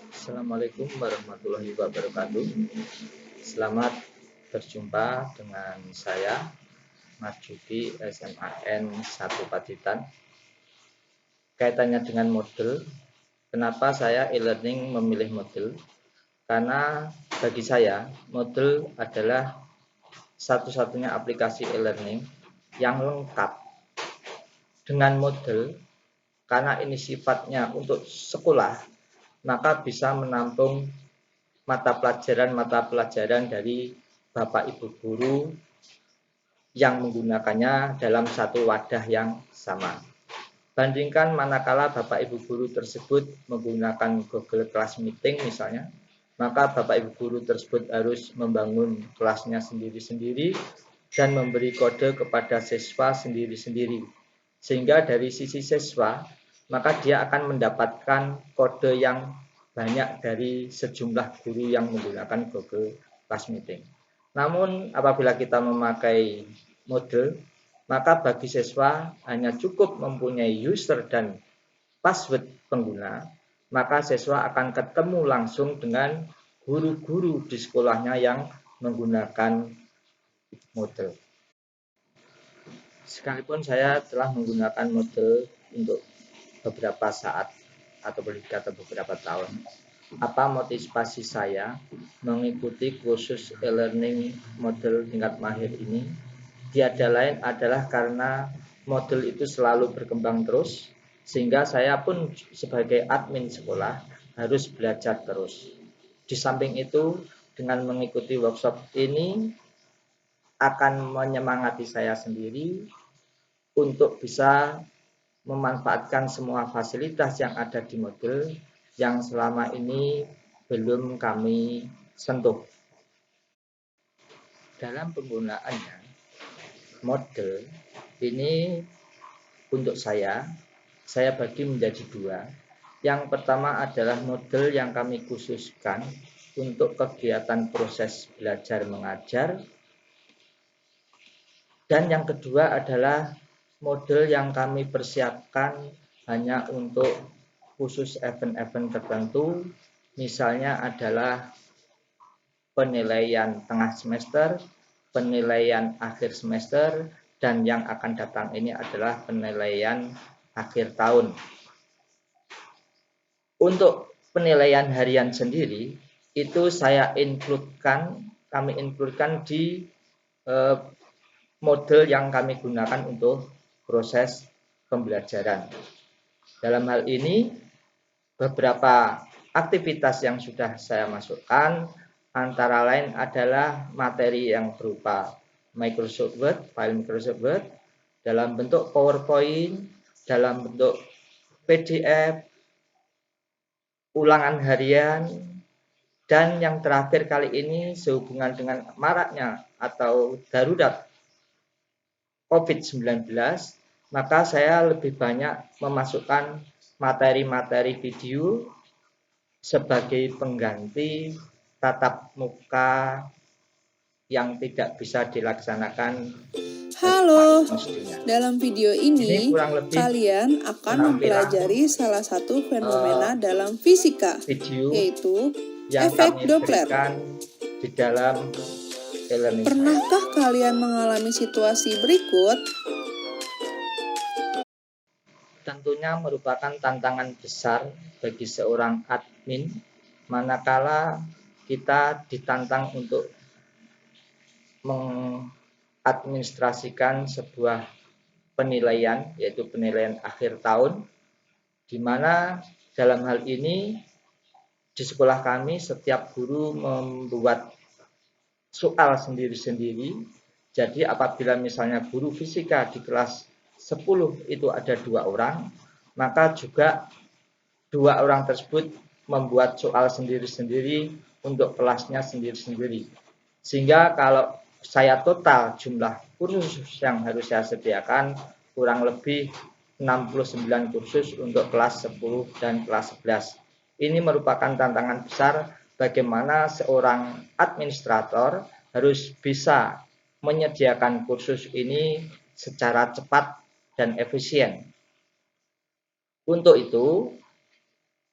Assalamualaikum warahmatullahi wabarakatuh. Selamat berjumpa dengan saya Marjuki SMAN 1 Pacitan. Kaitannya dengan model, kenapa saya e-learning memilih model? Karena bagi saya model adalah satu-satunya aplikasi e-learning yang lengkap. Dengan model, karena ini sifatnya untuk sekolah, maka bisa menampung mata pelajaran dari Bapak Ibu guru yang menggunakannya dalam satu wadah yang sama. Bandingkan manakala Bapak Ibu guru tersebut menggunakan Google Class Meeting misalnya, maka Bapak Ibu guru tersebut harus membangun kelasnya sendiri-sendiri dan memberi kode kepada siswa sendiri-sendiri. Sehingga dari sisi siswa, maka dia akan mendapatkan kode yang banyak dari sejumlah guru yang menggunakan Google Class Meeting. Namun apabila kita memakai model, maka bagi siswa hanya cukup mempunyai user dan password pengguna, maka siswa akan ketemu langsung dengan guru-guru di sekolahnya yang menggunakan model. Sekalipun saya telah menggunakan model untuk beberapa saat atau beberapa tahun, apa motivasi saya mengikuti kursus e-learning model tingkat mahir ini? Tiada lain adalah karena model itu selalu berkembang terus, sehingga saya pun sebagai admin sekolah harus belajar terus. Di samping itu, dengan mengikuti workshop ini akan menyemangati saya sendiri untuk bisa memanfaatkan semua fasilitas yang ada di model yang selama ini belum kami sentuh. Dalam penggunaannya, model ini untuk saya bagi menjadi dua. Yang pertama adalah model yang kami khususkan untuk kegiatan proses belajar mengajar, dan yang kedua adalah model yang kami persiapkan hanya untuk khusus event-event tertentu, misalnya adalah penilaian tengah semester, penilaian akhir semester, dan yang akan datang ini adalah penilaian akhir tahun. Untuk penilaian harian sendiri, itu kami includekan di model yang kami gunakan untuk proses pembelajaran. Dalam hal ini, beberapa aktivitas yang sudah saya masukkan antara lain adalah materi yang berupa Microsoft Word, file Microsoft Word, dalam bentuk PowerPoint, dalam bentuk PDF, ulangan harian, dan yang terakhir kali ini sehubungan dengan maraknya atau darurat COVID-19, maka saya lebih banyak memasukkan materi-materi video sebagai pengganti tatap muka yang tidak bisa dilaksanakan. Halo, dalam video ini kalian akan mempelajari salah satu fenomena dalam fisika, yaitu efek Doppler. Di dalam e-learning. Pernahkah kalian mengalami situasi berikut? Tentunya merupakan tantangan besar bagi seorang admin manakala kita ditantang untuk mengadministrasikan sebuah penilaian, yaitu penilaian akhir tahun, di mana dalam hal ini di sekolah kami setiap guru membuat soal sendiri-sendiri. Jadi apabila misalnya guru fisika di kelas 10 itu ada 2 orang, maka juga 2 orang tersebut membuat soal sendiri-sendiri untuk kelasnya sendiri-sendiri. Sehingga kalau saya total jumlah kursus yang harus saya sediakan kurang lebih 69 kursus untuk kelas 10 dan kelas 11. Ini merupakan tantangan besar bagaimana seorang administrator harus bisa menyediakan kursus ini secara cepat dan efisien. Untuk itu,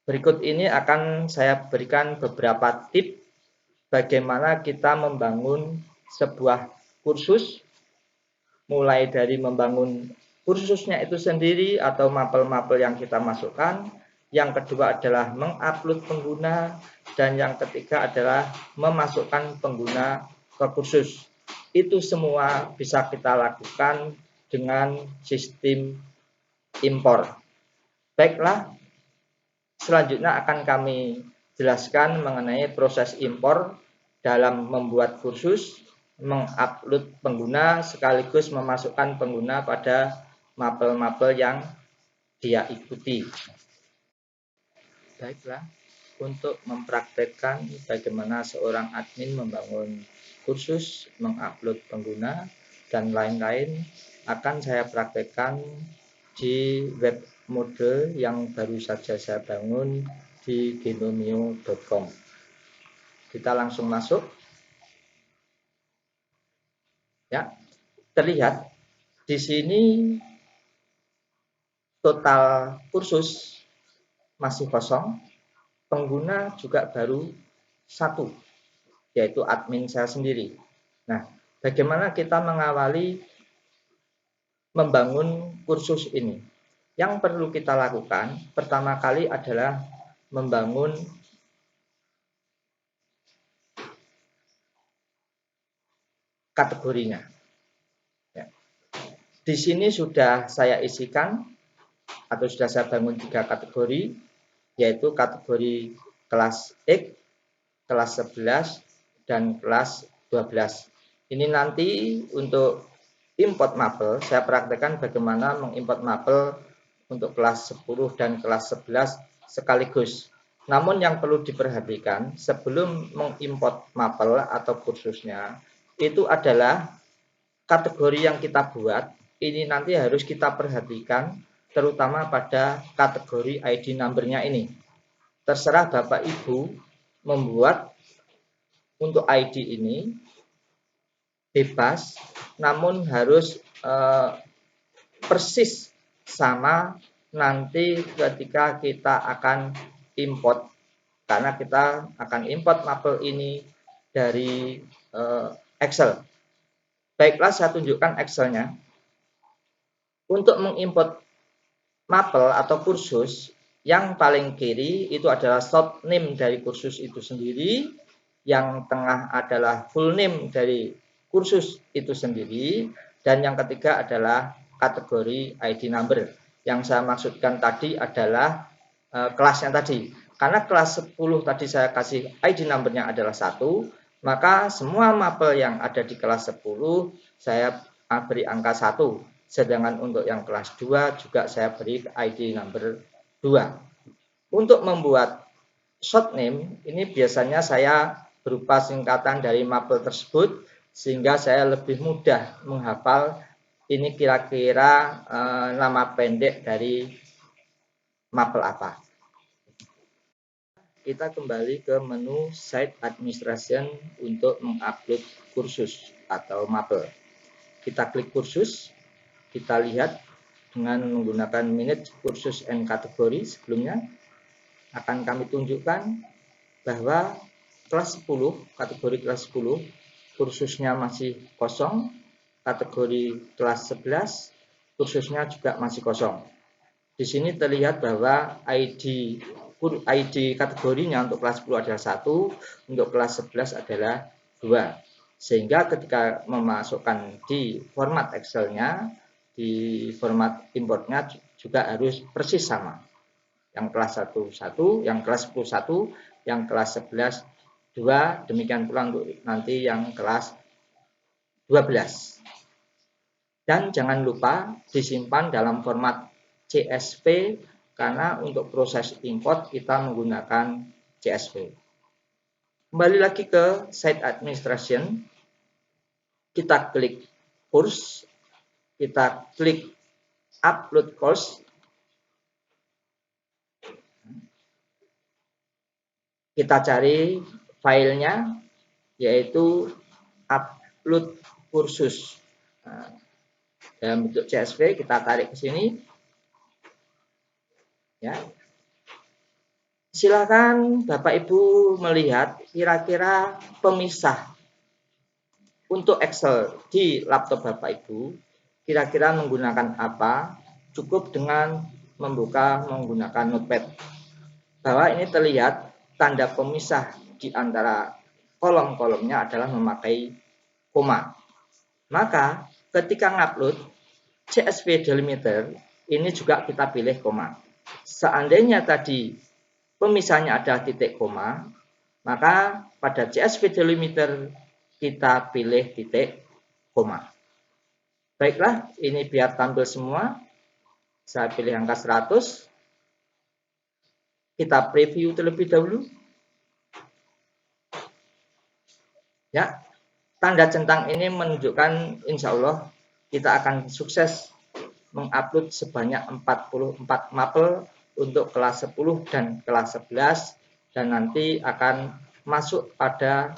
Berikut ini akan saya berikan beberapa tips bagaimana kita membangun sebuah kursus, mulai dari membangun kursusnya itu sendiri atau mapel-mapel yang kita masukkan. Yang kedua adalah mengupload pengguna, dan yang ketiga adalah memasukkan pengguna ke kursus. Itu semua bisa kita lakukan dengan sistem impor. Baiklah, selanjutnya akan kami jelaskan mengenai proses impor dalam membuat kursus, mengupload pengguna, sekaligus memasukkan pengguna pada mapel-mapel yang dia ikuti. Baiklah, untuk mempraktekkan bagaimana seorang admin membangun kursus, mengupload pengguna, dan lain-lain akan saya praktekkan di web mode yang baru saja saya bangun di genomio.com. Kita langsung masuk. Ya, terlihat di sini total kursus masih kosong, pengguna juga baru 1, yaitu admin saya sendiri. Nah, bagaimana kita mengawali membangun kursus ini? Yang perlu kita lakukan pertama kali adalah membangun kategorinya. Ya. Di sini sudah saya isikan atau sudah saya bangun 3 kategori, yaitu kategori kelas X, kelas 11, dan kelas 12. Ini nanti untuk import mapel, saya praktekkan bagaimana mengimport mapel untuk kelas 10 dan kelas 11 sekaligus. Namun yang perlu diperhatikan sebelum mengimport mapel atau kursusnya, itu adalah kategori yang kita buat, ini nanti harus kita perhatikan terutama pada kategori ID number-nya ini. Terserah Bapak Ibu membuat untuk ID ini bebas, namun harus persis sama nanti ketika kita akan import, karena kita akan import mapel ini dari Excel. Baiklah, saya tunjukkan Excelnya. Untuk mengimport mapel atau kursus, yang paling kiri itu adalah short name dari kursus itu sendiri, yang tengah adalah full name dari kursus itu sendiri, dan yang ketiga adalah kategori ID number. Yang saya maksudkan tadi adalah kelasnya tadi. Karena kelas 10 tadi saya kasih ID number-nya adalah 1, maka semua mapel yang ada di kelas 10 saya beri angka 1. Sedangkan untuk yang kelas 2 juga saya beri ID number 2. Untuk membuat short name, ini biasanya saya berupa singkatan dari mapel tersebut, sehingga saya lebih mudah menghafal ini kira-kira nama pendek dari mapel apa. Kita kembali ke menu Site Administration untuk mengupload kursus atau mapel. Kita klik kursus, kita lihat dengan menggunakan minute kursus and kategori sebelumnya akan kami tunjukkan bahwa kelas 10, kategori kelas 10 kursusnya masih kosong, kategori kelas 11 kursusnya juga masih kosong. Di sini terlihat bahwa ID kategorinya untuk kelas 10 adalah 1, untuk kelas 11 adalah 2. Sehingga ketika memasukkan di format Excel-nya, di format importnya juga harus persis sama. Yang kelas 1 1, yang kelas 10 1, yang kelas 11 2, demikian pula untuk nanti yang kelas 12. Dan jangan lupa disimpan dalam format CSV, karena untuk proses import kita menggunakan CSV. Kembali lagi ke Site Administration, kita klik course, kita klik upload course, kita cari filenya yaitu upload kursus. Nah, dalam bentuk CSV kita tarik ke sini. Ya. Silakan Bapak Ibu melihat kira-kira pemisah untuk Excel di laptop Bapak Ibu kira-kira menggunakan apa. Cukup dengan menggunakan notepad. Bahwa ini terlihat tanda pemisah di antara kolom-kolomnya adalah memakai koma. Maka ketika ngupload CSV delimiter ini juga kita pilih koma. Seandainya tadi pemisahnya adalah titik koma, maka pada CSV delimiter kita pilih titik koma. Baiklah, ini biar tampil semua. Saya pilih angka 100. Kita preview terlebih dahulu. Ya, tanda centang ini menunjukkan insya Allah kita akan sukses mengupload sebanyak 44 mapel untuk kelas 10 dan kelas 11 dan nanti akan masuk pada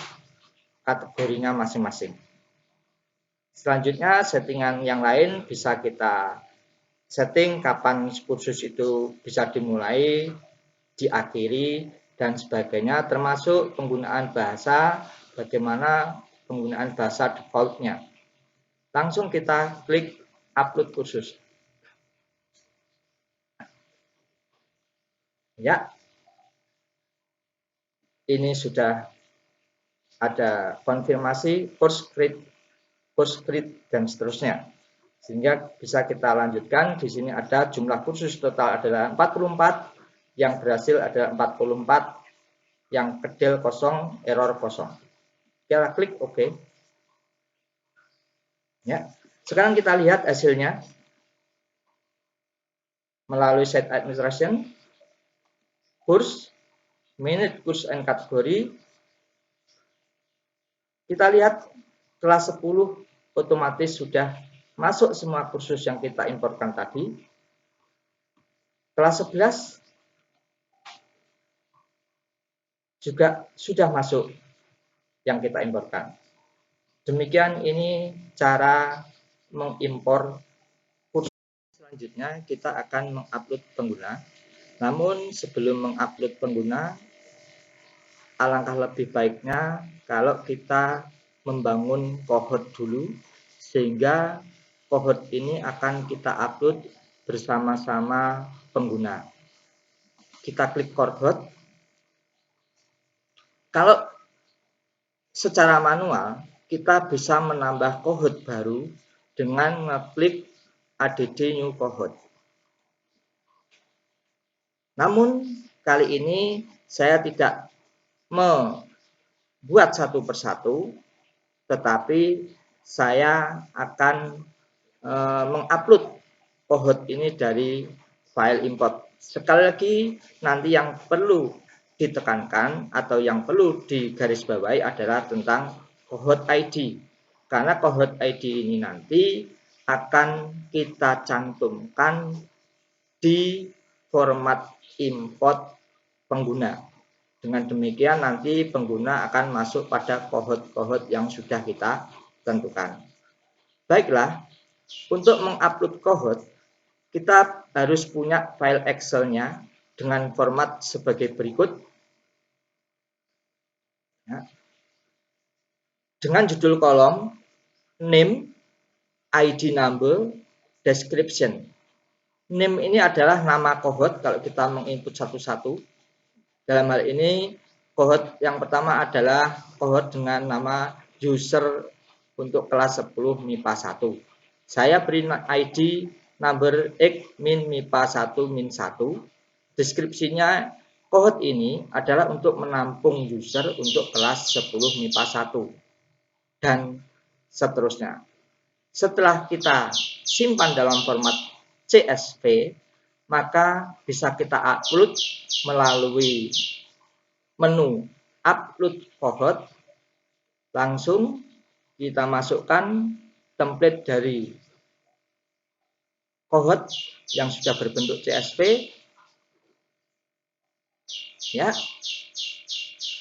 kategorinya masing-masing. Selanjutnya settingan yang lain bisa kita setting kapan kursus itu bisa dimulai, diakhiri, dan sebagainya, termasuk penggunaan bahasa, bagaimana penggunaan bahasa defaultnya. Langsung kita klik upload kursus. Ya, ini sudah ada konfirmasi course create, dan seterusnya. Sehingga bisa kita lanjutkan. Di sini ada jumlah kursus total adalah 44, yang berhasil adalah 44, yang kedel kosong, error kosong. Kita klik OK. Ya. Sekarang kita lihat hasilnya melalui Site Administration, Course, Manage Course and Category. Kita lihat kelas 10 otomatis sudah masuk semua kursus yang kita imporkan tadi. Kelas 11 juga sudah masuk yang kita imporkan. Demikian ini cara mengimpor kursus. Selanjutnya kita akan mengupload pengguna. Namun sebelum mengupload pengguna, alangkah lebih baiknya kalau kita membangun cohort dulu, sehingga cohort ini akan kita upload bersama-sama pengguna. Kita klik cohort. Kalau secara manual, kita bisa menambah cohort baru dengan mengklik add new cohort. Namun kali ini saya tidak membuat satu persatu, tetapi saya akan mengupload cohort ini dari file import. Sekali lagi, nanti yang perlu ditekankan atau yang perlu digarisbawahi adalah tentang cohort ID. Karena cohort ID ini nanti akan kita cantumkan di format import pengguna. Dengan demikian nanti pengguna akan masuk pada cohort-cohort yang sudah kita tentukan. Baiklah, untuk mengupload cohort, kita harus punya file Excel-nya dengan format sebagai berikut. Ya. Dengan judul kolom, name, ID number, description. Name ini adalah nama cohort kalau kita menginput satu-satu. Dalam hal ini, cohort yang pertama adalah cohort dengan nama user untuk kelas 10 MIPA 1. Saya beri ID number X min MIPA 1 min 1. Deskripsinya, cohort ini adalah untuk menampung user untuk kelas 10 MIPA 1. Dan seterusnya. Setelah kita simpan dalam format CSV, maka bisa kita upload melalui menu upload cohort. Langsung kita masukkan template dari cohort yang sudah berbentuk CSV. Ya.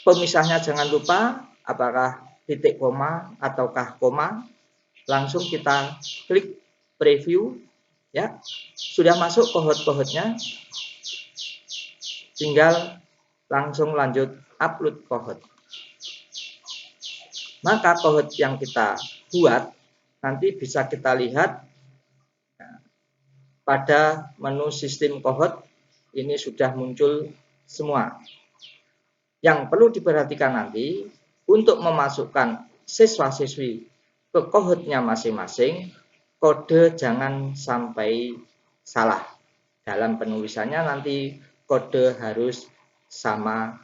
Pemisahnya jangan lupa apakah titik koma ataukah koma. Langsung kita klik preview. Ya, sudah masuk cohort-cohortnya. Tinggal langsung lanjut upload kohort. Maka kohort yang kita buat nanti bisa kita lihat pada menu sistem kohort ini sudah muncul semua. Yang perlu diperhatikan nanti untuk memasukkan siswa-siswi ke kohortnya masing-masing, kode jangan sampai salah. Dalam penulisannya nanti kode harus sama.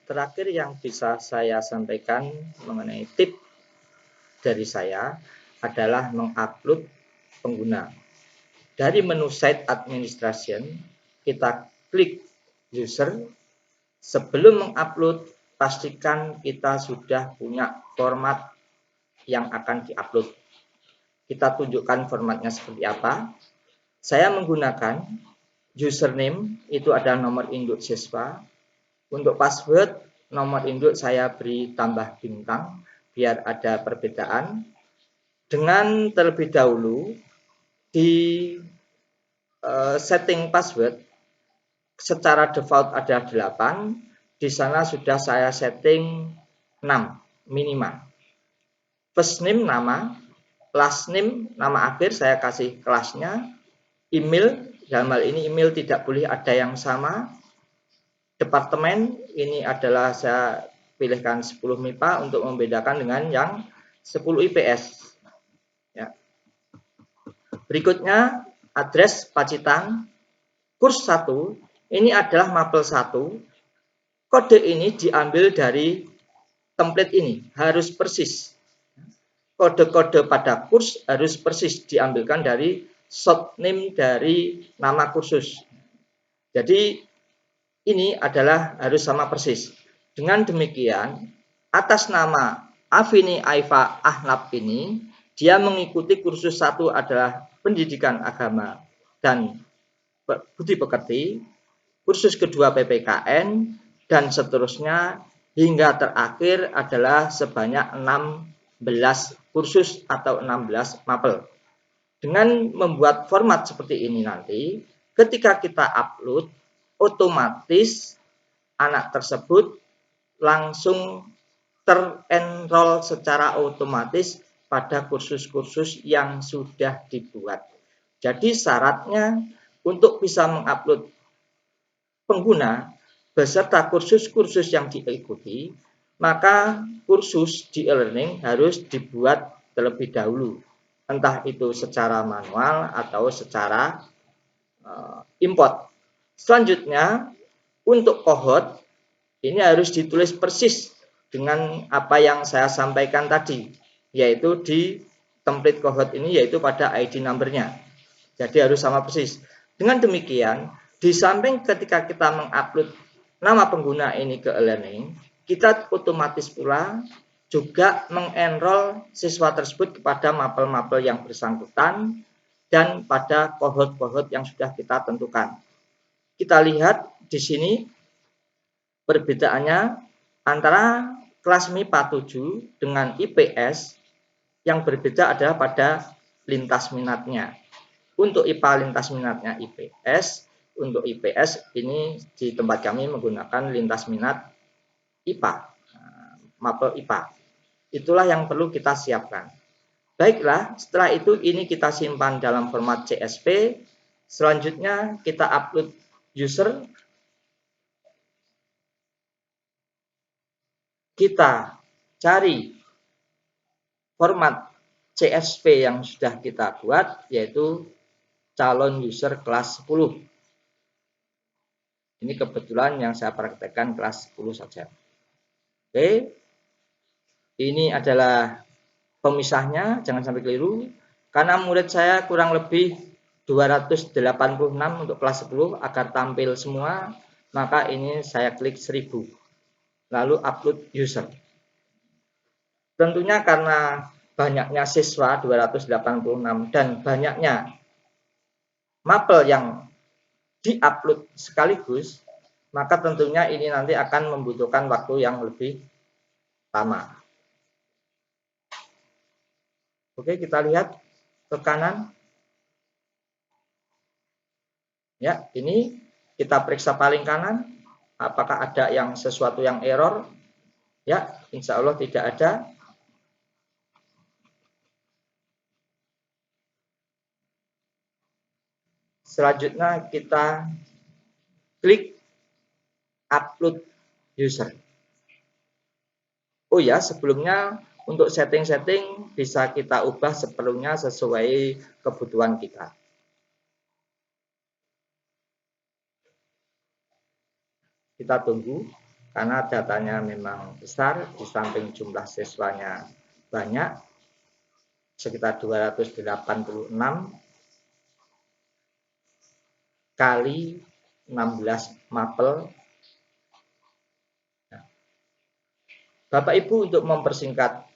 Terakhir yang bisa saya sampaikan mengenai tip dari saya adalah mengupload pengguna. Dari menu Site Administration, kita klik User. Sebelum mengupload, pastikan kita sudah punya format yang akan diupload. Kita tunjukkan formatnya seperti apa. Saya menggunakan username, itu adalah nomor induk siswa. Untuk password, nomor induk saya beri tambah bintang biar ada perbedaan. Dengan terlebih dahulu di setting password secara default ada 8, di sana sudah saya setting 6 minimal. First name nama, last name nama akhir saya kasih kelasnya, email dalam hal ini email tidak boleh ada yang sama. Departemen ini adalah saya pilihkan 10 MIPA untuk membedakan dengan yang 10 IPS. Ya. Berikutnya address Pacitan, kurs 1, ini adalah mapel 1. Kode ini diambil dari template ini, harus persis. Kode-kode pada kurs harus persis diambilkan dari short name dari nama kursus. Jadi ini adalah harus sama persis. Dengan demikian, atas nama Afini Aifa Ahnaf ini, dia mengikuti kursus 1 adalah pendidikan agama dan budi pekerti, kursus kedua PPKN, dan seterusnya hingga terakhir adalah sebanyak 16 kursus atau 16 mapel. Dengan membuat format seperti ini nanti, ketika kita upload, otomatis anak tersebut langsung terenroll secara otomatis pada kursus-kursus yang sudah dibuat. Jadi syaratnya untuk bisa mengupload pengguna beserta kursus-kursus yang diikuti, maka kursus di e-learning harus dibuat terlebih dahulu. Entah itu secara manual atau secara import. Selanjutnya, untuk kohort, ini harus ditulis persis dengan apa yang saya sampaikan tadi, yaitu di template kohort ini, yaitu pada ID number-nya. Jadi harus sama persis. Dengan demikian, di samping ketika kita mengupload nama pengguna ini ke e-learning, kita otomatis pula juga mengenroll siswa tersebut kepada mapel-mapel yang bersangkutan dan pada kohort-kohort yang sudah kita tentukan. Kita lihat di sini perbedaannya antara kelas MIPA 7 dengan IPS. Yang berbeda adalah pada lintas minatnya. Untuk IPA lintas minatnya IPS, untuk IPS ini di tempat kami menggunakan lintas minat IPA, mapel IPA. Itulah yang perlu kita siapkan. Baiklah, setelah itu ini kita simpan dalam format CSV. Selanjutnya kita upload user. Kita cari format CSV yang sudah kita buat, yaitu calon user kelas 10. Ini kebetulan yang saya praktekkan kelas 10 saja. Oke. Ini adalah pemisahnya, jangan sampai keliru. Karena murid saya kurang lebih 286 untuk kelas 10 agar tampil semua, maka ini saya klik 1000. Lalu upload user. Tentunya karena banyaknya siswa 286 dan banyaknya mapel yang diupload sekaligus, maka tentunya ini nanti akan membutuhkan waktu yang lebih lama. Oke, kita lihat ke kanan. Ya, ini kita periksa paling kanan. Apakah ada yang sesuatu yang error? Ya, insya Allah tidak ada. Selanjutnya kita klik upload user. Oh ya, sebelumnya untuk setting-setting bisa kita ubah sepenuhnya sesuai kebutuhan kita. Kita tunggu karena datanya memang besar, di samping jumlah siswanya banyak, sekitar 286 kali 16 mapel. Nah, Bapak Ibu untuk mempersingkat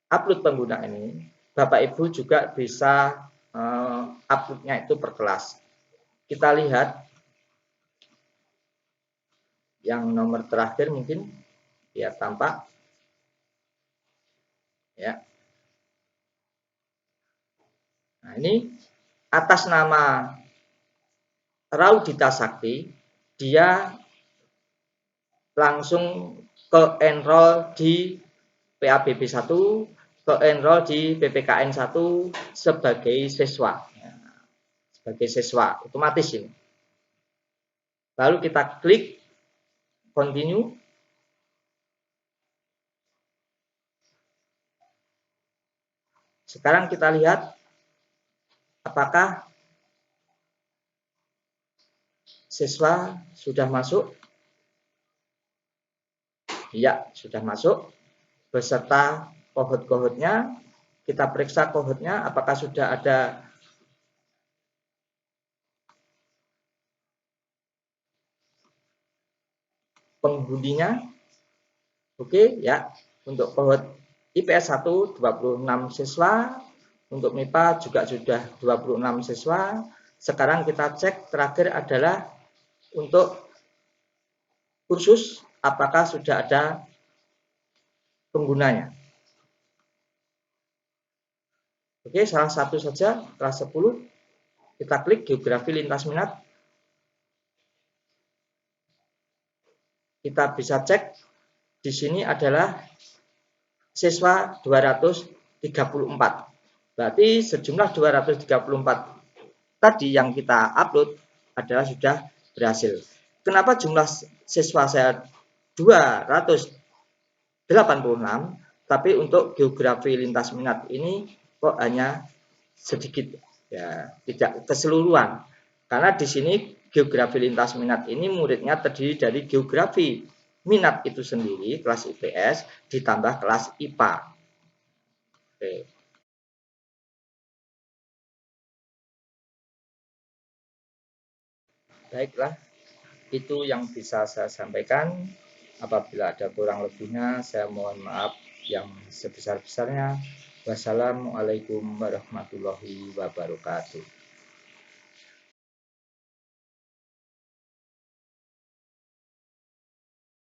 upload pengguna ini, Bapak Ibu juga bisa uploadnya itu per kelas. Kita lihat yang nomor terakhir mungkin ya tampak ya. Nah, ini atas nama Raudita Sakti, dia langsung ke enroll di PABB 1, ke enroll di PPKN 1 sebagai siswa. Sebagai siswa, otomatis ini. Lalu kita klik continue. Sekarang kita lihat apakah siswa sudah masuk. Ya, sudah masuk beserta kohort-kohortnya. Kita periksa kohortnya apakah sudah ada penghuninya. Oke, ya. Untuk kohort IPS 1 26 siswa, untuk MIPA juga sudah 26 siswa. Sekarang kita cek terakhir adalah untuk kursus apakah sudah ada penggunanya. Oke, salah satu saja kelas 10. Kita klik geografi lintas minat. Kita bisa cek di sini adalah siswa 234. Berarti sejumlah 234 tadi yang kita upload adalah sudah berhasil. Kenapa jumlah siswa saya 286, tapi untuk geografi lintas minat ini kok hanya sedikit, ya, tidak keseluruhan. Karena di sini geografi lintas minat ini muridnya terdiri dari geografi minat itu sendiri, kelas IPS, ditambah kelas IPA. Oke. Baiklah, itu yang bisa saya sampaikan. Apabila ada kurang lebihnya, saya mohon maaf yang sebesar-besarnya. Wassalamualaikum warahmatullahi wabarakatuh.